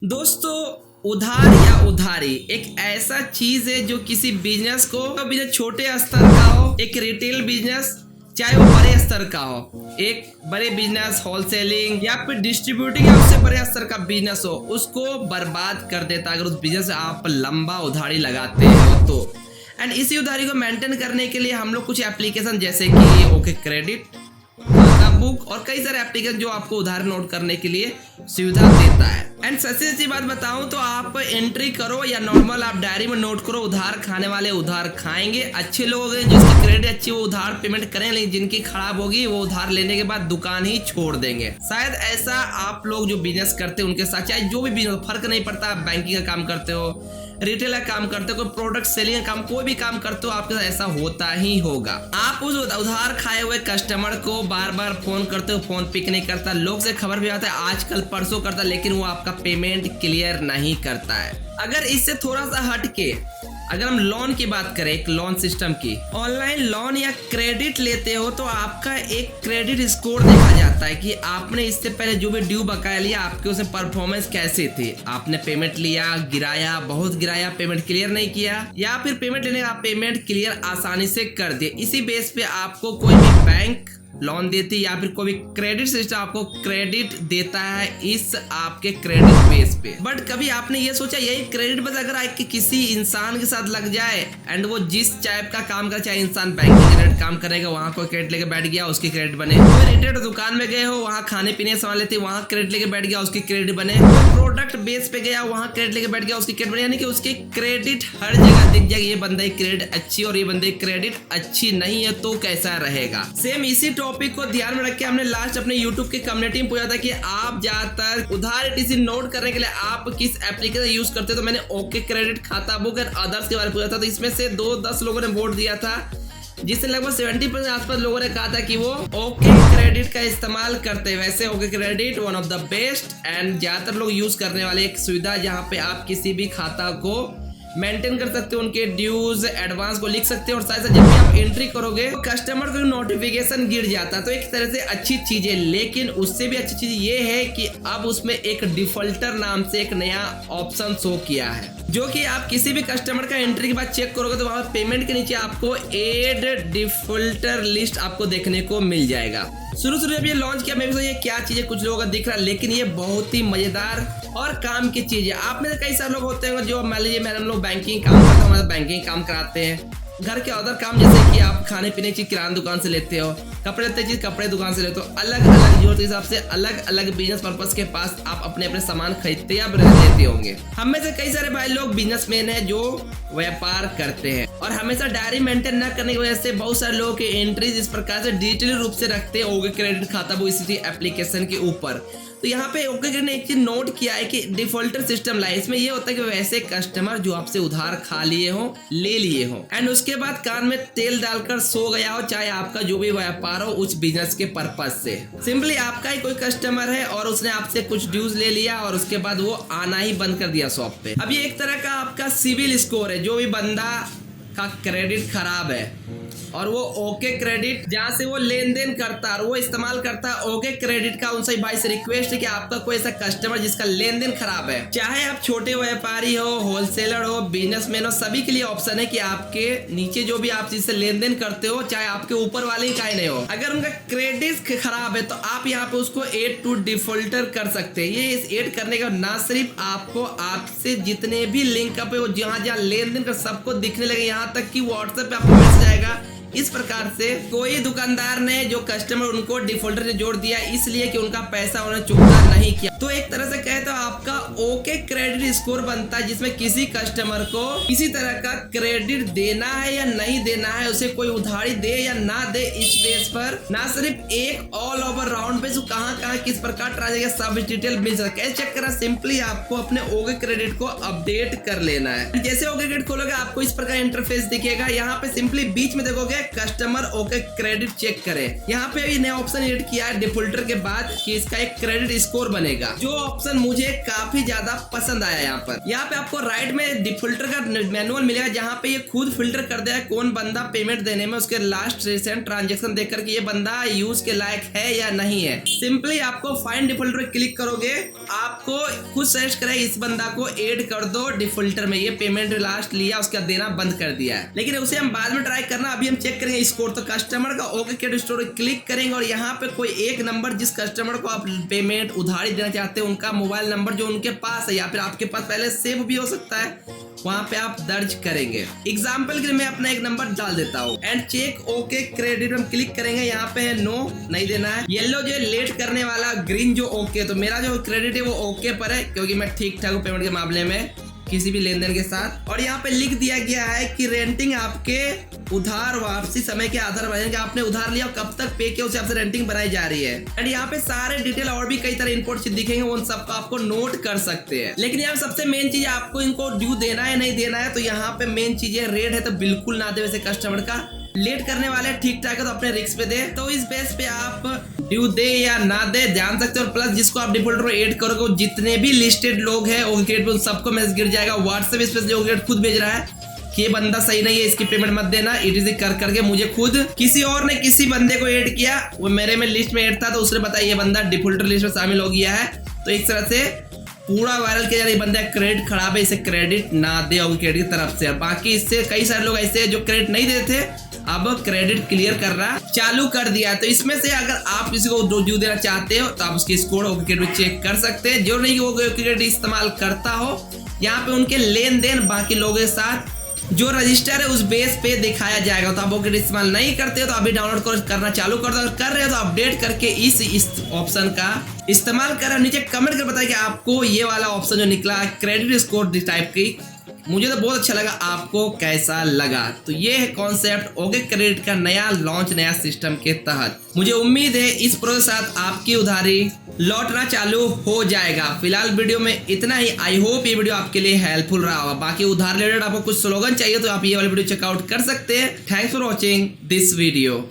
दोस्तों, उधार या उधारी एक ऐसा चीज है जो किसी बिजनेस को, बिजनेस छोटे स्तर का हो, एक रिटेल बिजनेस चाहे वो बड़े स्तर का हो, एक बड़े बिजनेस होलसेलिंग या फिर डिस्ट्रीब्यूटिंग या उससे बड़े स्तर का बिजनेस हो, उसको बर्बाद कर देता अगर उस बिजनेस से आप लंबा उधारी लगाते हो तो। एंड इसी उधारी को मेंटेन करने के लिए हम लोग कुछ एप्लीकेशन जैसे कि ओके क्रेडिट, बुक और कई सारे एप्लीकेशन जो आपको उधार नोट करने के लिए सुविधा देता है। एंड सच्ची सच्ची बात बताऊं तो आप एंट्री करो या नॉर्मल आप डायरी में नोट करो, उधार खाने वाले उधार खाएंगे। अच्छे लोग हैं जिसकी क्रेडिट अच्छी वो उधार पेमेंट करें, लेकिन जिनकी खराब होगी वो उधार लेने के बाद दुकान ही छोड़ देंगे। शायद ऐसा आप लोग जो बिजनेस करते हैं उनके साथ, चाहे जो भी बिजनेस, फर्क नहीं पड़ता आप बैंकिंग का काम करते हो, रिटेल का काम करते हो, कोई प्रोडक्ट सेलिंग का काम, कोई भी काम करते हो, आपके साथ ऐसा होता ही होगा। आप उस उधार खाए हुए कस्टमर को बार बार फोन करते हो, फोन पिक नहीं करता, लोग से खबर भी आता है आजकल परसों करता, लेकिन वो आपका पेमेंट क्लियर नहीं करता है। अगर इससे थोड़ा सा हट के अगर हम लोन की बात करें, एक लोन सिस्टम की, ऑनलाइन लोन या क्रेडिट लेते हो तो आपका एक क्रेडिट स्कोर देखा जाता है कि आपने इससे पहले जो भी ड्यू बकाया लिया आपके उसमें परफॉर्मेंस कैसे थी, आपने पेमेंट लिया, गिराया, बहुत गिराया, पेमेंट क्लियर नहीं किया, या फिर पेमेंट लेने का पेमेंट क्लियर आसानी से कर दिया। इसी बेस पे आपको कोई भी बैंक लोन देती या फिर कोई भी क्रेडिट सिस्टम आपको क्रेडिट देता है इस आपके क्रेडिट बेस पे। बट कभी आपने ये सोचा यही क्रेडिट बस अगर कि किसी इंसान के साथ लग जाए एंड वो जिस टाइप का काम करे, चाहे इंसान बैंकिंग क्रेडिट काम करेगा, वहां कोई क्रेडिट लेके बैठ गया उसकी क्रेडिट बने, कोई रिटेल दुकान में गए हो वहां खाने पीने सामान लेते वहां क्रेडिट लेके बैठ गया उसकी क्रेडिट बने, प्रोडक्ट बेस पे गया वहां क्रेडिट लेके बैठ गया उसकी क्रेडिट बने। यानी कि उसकी क्रेडिट हर जगह दिख जाएगी, ये बंदे की क्रेडिट अच्छी और ये बंदे की क्रेडिट अच्छी नहीं है तो कैसा रहेगा। सेम इसी टॉपिक को ध्यान में रख के हमने लास्ट अपने YouTube की कम्युनिटी में पूछा था कि आप ज्यादातर उधार ETC नोट करने के लिए आप किस एप्लीकेशन यूज करते हो, तो मैंने ओके क्रेडिट, खाता बुक और अदर्स के बारे में पूछा था। तो इसमें से 2-10 लोगों ने वोट दिया था, जिससे लगभग 70% आसपास लोगों ने कहा था कि वो ओके क्रेडिट का इस्तेमाल करते हैं। वैसे okay credit one of the best and ज्यादातर लोग यूज करने वाले एक सुविधा जहां पे आप किसी भी खाता को मेंटेन कर सकते हो, उनके ड्यूज एडवांस को लिख सकते हो और साथ साथ जब भी आप एंट्री करोगे तो कस्टमर को नोटिफिकेशन गिर जाता है। तो एक तरह से अच्छी चीज है, लेकिन उससे भी अच्छी चीज ये है कि अब उसमें एक डिफॉल्टर नाम से एक नया ऑप्शन शो किया है, जो कि आप किसी भी कस्टमर का एंट्री के बाद चेक करोगे तो वहां पेमेंट के नीचे आपको एड डिफॉल्टर लिस्ट आपको देखने को मिल जाएगा। शुरू जब ये लॉन्च किया मेरे को ये क्या चीज है कुछ लोगों का दिख रहा है, लेकिन ये बहुत ही मजेदार और काम की चीज है। आप में से कई सारे लोग होते हैं जो मान लीजिए मैडम लोग बैंकिंग काम करते हैं, हमारे बैंकिंग काम कराते हैं, घर के अदर काम जैसे कि आप खाने पीने की किराना दुकान से लेते हो, कपड़े लेते चीज कपड़े दुकान से लेते हो, अलग अलग जरूरत के हिसाब से अलग अलग बिजनेस पर्पस के पास आप अपने अपने सामान खरीदते या लेते होंगे। हम में से कई सारे भाई लोग बिजनेसमैन हैं जो व्यापार करते हैं और हमेशा डायरी मेंटेन न करने की वजह से बहुत सारे लोगों के एंट्रीज इस प्रकार से डिजिटली रूप से रखते हैं ओके क्रेडिट खाता वो इसी एप्लीकेशन के ऊपर। तो यहाँ पे ओके क्रेडिट ने एक चीज नोट किया है कि डिफॉल्टर सिस्टम लाए, इसमें ये होता है कि वैसे कस्टमर जो आपसे उधार खा लिए हो, ले लिए हो एंड उसके बाद कान में तेल डालकर सो गया हो, चाहे आपका जो भी व्यापार हो उस बिजनेस के पर्पज से, सिंपली आपका ही कोई कस्टमर है और उसने आपसे कुछ ड्यूज ले लिया और उसके बाद वो आना ही बंद कर दिया शॉप पे। अब ये एक तरह का आपका सिविल स्कोर है, जो भी बंदा का क्रेडिट खराब है और वो ओके क्रेडिट जहां से वो लेन देन करता है वो इस्तेमाल करता है ओके क्रेडिट का, उनसे भाई से रिक्वेस्ट है कि आपका कोई ऐसा कस्टमर जिसका लेन देन खराब है, चाहे आप छोटे व्यापारी हो, होलसेलर हो, बिजनेसमैन हो, सभी के लिए ऑप्शन है कि आपके नीचे जो भी आप जिससे लेन देन करते हो, चाहे आपके ऊपर वाले ही काहे नहीं हो, अगर उनका क्रेडिट खराब है तो आप यहाँ पे उसको एड टू डिफॉल्टर कर सकते हैं। ये इस एड करने का ना सिर्फ आपको आपसे जितने भी लिंक अप है वो जहां जहां लेन देन कर सबको दिखने लगे, यहाँ तक कि व्हाट्सएप पे आपको मैसेज आएगा। इस प्रकार से कोई दुकानदार ने जो कस्टमर उनको डिफॉल्टर से जोड़ दिया इसलिए कि उनका पैसा उन्होंने चुकता नहीं किया। तो एक तरह से कहे तो आपका ओके क्रेडिट स्कोर बनता है जिसमें किसी कस्टमर को किसी तरह का क्रेडिट देना है या नहीं देना है, उसे कोई उधारी दे या ना दे, इस बेस पर ना सिर्फ एक ऑल ओवर राउंड पे कहाँ किस प्रकार ट्रांजेक्शन सब डिटेल मिल सकता है। चेक करा, सिंपली आपको अपने ओके क्रेडिट को अपडेट कर लेना है। जैसे ओके क्रेडिट खोलोगे आपको इस प्रकार इंटरफेस दिखेगा, यहाँ पे सिंपली बीच में देखोगे कस्टमर ओके क्रेडिट चेक करें। यहाँ पे ये नया ऑप्शन एड किया है डिफॉल्टर के बाद कि इसका एक क्रेडिट स्कोर बनेगा, जो ऑप्शन मुझे काफी ज्यादा पसंद आया। यहाँ पे आपको राइट में डिफॉल्टर का मैनुअल मिलेगा, जहाँ पे ये खुद फिल्टर कर दिया है कौन बंदा पेमेंट देने में उसके लास्ट रिसेंट ट्रांजेक्शन देख करके ये बंदा यूज के लायक है या नहीं है। सिंपली आपको फाइंड डिफॉल्टर पे क्लिक करोगे, आपको खुद सजेस्ट करे इस बंदा को ऐड कर दो डिफॉल्टर में, ये पेमेंट लास्ट लिया उसका देना बंद कर दिया है। लेकिन उसे हम बाद में ट्राई करना, अभी हम चेक करेंगे स्कोर। तो कस्टमर का ओके क्रेडिट स्कोर क्लिक करेंगे और यहाँ पे कोई एक नंबर जिस कस्टमर को आप पेमेंट उधारी देना चाहते हैं उनका मोबाइल नंबर जो उनके पास है या फिर आपके पास पहले सेव भी हो सकता है, वहां पे आप दर्ज करेंगे। एग्जाम्पल के लिए मैं अपना एक नंबर डाल देता हूँ एंड चेक ओके क्रेडिट हम क्लिक करेंगे। यहाँ पे है नो, नहीं देना है। येलो जो लेट करने वाला, ग्रीन जो ओके। तो मेरा जो क्रेडिट है वो ओके पर है क्योंकि मैं ठीक ठाक हूँ पेमेंट के मामले में किसी भी लेन देन के साथ। और यहाँ पे लिख दिया गया है कि रेंटिंग आपके उधार वापसी समय के आधार पर, आपने उधार लिया कब तक पे किया उसे आपसे रेंटिंग बनाई जा रही है। एंड यहाँ पे सारे डिटेल और भी कई तरह इनपुट दिखेंगे, उन सबको आपको नोट कर सकते हैं। लेकिन यहाँ सबसे मेन चीज आपको इनको ड्यू देना है नहीं देना है। तो यहाँ पे मेन चीज है रेट है तो बिल्कुल ना दे, वैसे कस्टमर का लेट करने वाले ठीक ठाक है तो अपने रिस्क पे दे। तो इस बेस पे आप ड्यू दे या ना दे जान सकते हो। और प्लस जिसको आप डिफॉल्टर में ऐड करोगे जितने भी लिस्टेड लोग हैं उन सबको मैसेज गिर जाएगा व्हाट्सएप इस पे जो खुद भेज रहा है कि ये बंदा सही नहीं है इसकी पेमेंट मत देना, इटीजी कर करके मुझे खुद किसी और ने किसी बंदे को ऐड किया, वो मेरे में लिस्ट में ऐड था तो उसने बताया ये बंदा डिफॉल्टर लिस्ट में शामिल हो गया है। तो एक तरह से पूरा वायरल किया जा रहा है बंदा क्रेडिट खराब है, इसे क्रेडिट ना दे और क्रेडिट की तरफ से। बाकी इससे कई सारे लोग ऐसे जो क्रेडिट नहीं देते अब क्रेडिट क्लियर करना चालू कर दिया। तो इसमें से अगर आप किसी को ड्यू देना चाहते हो तो आप उसकी स्कोर और क्रेडिट चेक कर सकते हैं। जो नहीं वो क्रेडिट इस्तेमाल करता हो यहाँ पे उनके लेन देन बाकी लोगों के साथ जो रजिस्टर है उस बेस पे दिखाया जाएगा। तो आप वो क्रेडिट इस्तेमाल नहीं करते हो तो अभी डाउनलोड करना चालू कर दो, कर रहे हो तो अपडेट करके इस ऑप्शन का इस्तेमाल करें। नीचे कमेंट कर बताइए कि आपको ये वाला ऑप्शन जो निकला क्रेडिट स्कोर टाइप की, मुझे तो बहुत अच्छा लगा, आपको कैसा लगा। तो ये है कॉन्सेप्ट ओके क्रेडिट का नया लॉन्च नया सिस्टम के तहत। मुझे उम्मीद है इस प्रो के साथ आपकी उधारी लौटना चालू हो जाएगा। फिलहाल वीडियो में इतना ही। आई होप ये वीडियो आपके लिए हेल्पफुल रहा होगा। बाकी उधार रिलेटेड आपको कुछ स्लोगन चाहिए तो आप ये वाली वीडियो चेकआउट कर सकते हैं। Thanks for watching this video.